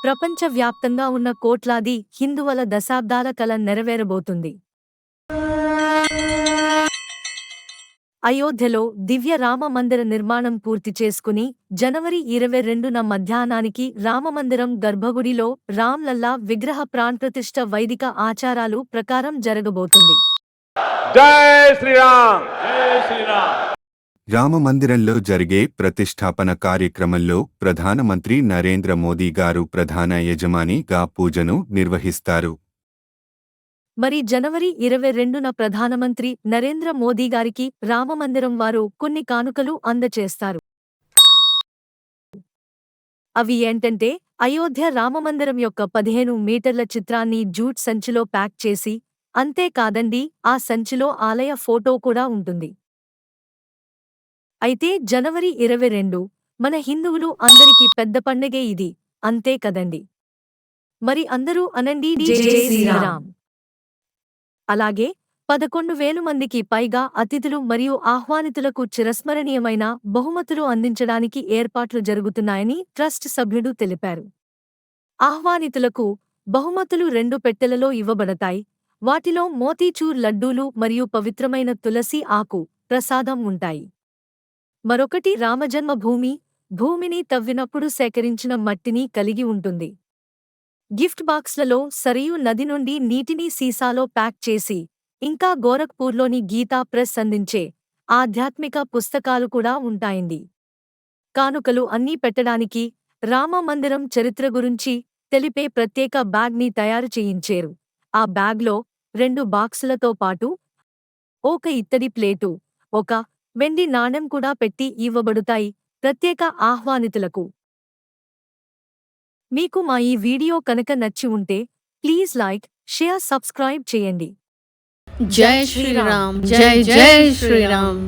ప్రపంచవ్యాప్తంగా ఉన్న కోట్లాది హిందువుల దశాబ్దాల కల నెరవేరబోతుంది. అయోధ్యలో దివ్య రామ మందిర నిర్మాణం పూర్తి చేసుకుని జనవరి 22న మధ్యాహ్నానికి రామమందిరం గర్భగుడిలో రామ్లల్లా విగ్రహ ప్రాణప్రతిష్ఠ వైదిక ఆచారాలు ప్రకారం జరగబోతుంది. జై శ్రీరామ్, జై శ్రీరామ్. రామమందిరంలో జరిగే ప్రతిష్ఠాపన కార్యక్రమంలో ప్రధానమంత్రి నరేంద్ర మోదీ గారు ప్రధాన యజమానిగా పూజను నిర్వహిస్తారు. మరి జనవరి 22న ప్రధానమంత్రి నరేంద్ర మోదీ గారికి రామమందిరం వారు కొన్ని కానుకలు అందచేస్తారు. అవి ఏంటంటే అయోధ్య రామమందిరం యొక్క 15 మీటర్ల చిత్రాన్ని జూట్ సంచిలో ప్యాక్ చేసి, అంతేకాదండి ఆ సంచిలో ఆలయ ఫోటో కూడా ఉంటుంది. అయితే జనవరి 22 మన హిందువులు అందరికీ పెద్ద పండగే ఇది, అంతే కదండి. మరి అందరూ అనండి జై శ్రీరామ్. అలాగే 11,000 మందికి పైగా అతిథులు మరియు ఆహ్వానితులకు చిరస్మరణీయమైన బహుమతులు అందించడానికి ఏర్పాట్లు జరుగుతున్నాయని ట్రస్ట్ సభ్యుడు తెలిపారు. ఆహ్వానితులకు బహుమతులు 2 పెట్టెలలో ఇవ్వబడతాయి. వాటిలో మోతీచూర్ లడ్డూలు మరియు పవిత్రమైన తులసి ఆకు ప్రసాదం ఉంటాయి. మరొకటి రామజన్మభూమి భూమిని తవ్వినప్పుడు సేకరించిన మట్టిని కలిగి ఉంటుంది. గిఫ్ట్ బాక్స్లలో సరియు నది నుండి నీటిని సీసాలో ప్యాక్ చేసి, ఇంకా గోరఖ్పూర్లోని గీతా ప్రెస్ అందించే ఆధ్యాత్మిక పుస్తకాలు కూడా ఉంటాయండి. కానుకలు అన్నీ పెట్టడానికి రామ మందిరం చరిత్ర గురించి తెలిపే ప్రత్యేక బ్యాగ్ని తయారు చేయించారు. ఆ బ్యాగ్లో 2 బాక్సులతో పాటు ఒక ఇత్తడి ప్లేటు, ఒక వెండి నాణెం కూడా పెట్టి ఇవ్వబడుతాయి ప్రత్యేక ఆహ్వానితులకు. మీకు మా ఈ వీడియో కనుక నచ్చి ఉంటే ప్లీజ్ లైక్, షేర్, సబ్స్క్రైబ్ చేయండి. జై శ్రీరామ్, జై జై శ్రీరామ్.